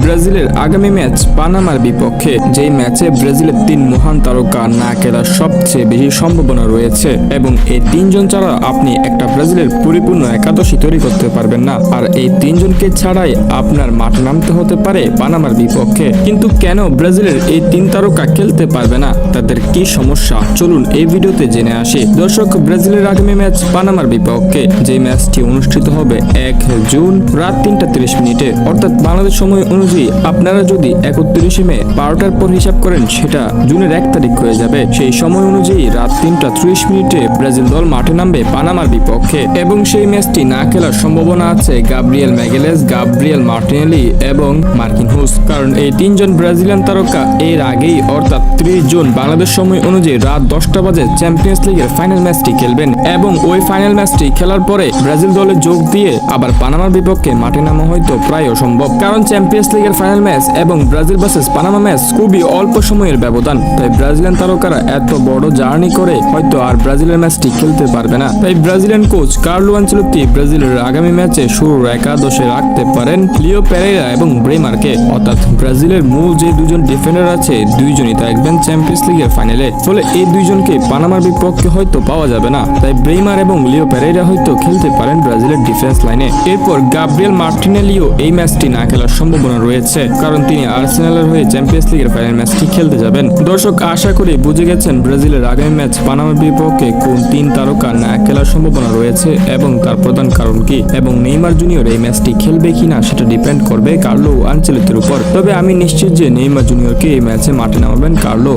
ব্রাজিলের আগামী ম্যাচ পানামার বিপক্ষে, যেই ম্যাচে ব্রাজিলের 3 মহান তারকা না খেলার সবচেয়ে বেশি সম্ভাবনা রয়েছে এবং এই 3 জন ছাড়া আপনি একটা ব্রাজিলের পরিপূর্ণ একাদশী তৈরি করতে পারবেন না। আর এই 3 জনকে ছাড়াই আপনার মাঠে নামতে হতে পারে পানামার বিপক্ষে। কিন্তু কেন ব্রাজিলের এই 3 তারকা খেলতে পারবে না, তাদের কি সমস্যা, চলুন এই ভিডিওতে জেনে আসি। দর্শক, ব্রাজিলের আগামী ম্যাচ পানামার বিপক্ষে, যে ম্যাচটি অনুষ্ঠিত হবে 1 জুন রাত 3:30 মিনিটে, অর্থাৎ বাংলাদেশ সময় অনুযায়ী আপনারা যদি 31 মে 12টার পর হিসাব করেন, সেটা জুনের 1 তারিখ হয়ে যাবে। সেই সময় অনুযায়ী রাত 3:30 মিনিটে ব্রাজিল দল মাঠে নামবে পানামার বিপক্ষে এবং সেই ম্যাচটি না খেলার সম্ভাবনা আছে গাব্রিয়েল ম্যাগালেস, গাব্রিয়েল মার্টিনেলি এবং মার্কিনহোস। কারণ এই 3 জন ব্রাজিলিয়ান তারকা এর আগেই অর্থাৎ 30 জুন বাংলাদেশ সময় অনুযায়ী রাত 10টা বাজে চ্যাম্পিয়ন্স লিগের ফাইনাল ম্যাচটি খেলবেন এবং ওই ফাইনাল ম্যাচটি খেলার পরে ব্রাজিল দলে যোগ দিয়ে আবার পানামার বিপক্ষে মাঠে নামা হয়তো প্রায় অসম্ভব। কারণ চ্যাম্পিয়ন্স লিগের ফাইনাল ম্যাচ এবং ব্রাজিল ভার্সেস পানামা ম্যাচ খুবই অল্প সময়ের ব্যবধান। তাই ব্রাজিলিয়ান তারকারা এত বড় জার্নি করে হয়তো আর ব্রাজিলের ম্যাচটি খেলতে পারবে না। তাই ব্রাজিলিয়ান কোচ কার্লো আনচেলত্তি ব্রাজিলের আগামী ম্যাচে শুরুর একাদশে রাখতে পারেন লিও পেরেইরা এবং ব্রেমারকে। অর্থাৎ ব্রাজিলের মূল যে দুজন ডিফেন্ডার আছে, দুইজনই থাকবেন চ্যাম্পিয়ন্স লিগের ফাইনালে। ফলে এই দুইজনকে পানামার বিপক্ষে হয়তো পাওয়া যাবে না। তাই ব্রেমার এবং লিও পেরেইরা হয়তো খেলতে পারেন ব্রাজিলের ডিফেন্স লাইনে। এরপর গাব্রিয়েল মার্টিনেলিও এই ম্যাচটি না খেলার সম্ভাবনা রয়েছে, কারণ তিনি আর্সেনালের হয়ে চ্যাম্পিয়ন্স লিগের ফাইনাল ম্যাচটি খেলতে যাবেন। দর্শক, আশা করি বুঝে গেছেন ব্রাজিলের আগামী ম্যাচ পানামার বিপক্ষে কোন 3 তারকা না খেলার সম্ভাবনা রয়েছে এবং তার প্রধান কারণ কি, এবং নেইমার জুনিয়র এই ম্যাচটি খেলবে কিনা সেটা ডিপেন্ড করবে কার্লো আনচেলত্তির উপর। তবে আমি নিশ্চিত যে নেইমার জুনিয়রকে এই ম্যাচে মাঠে নামাবেন কার্লো।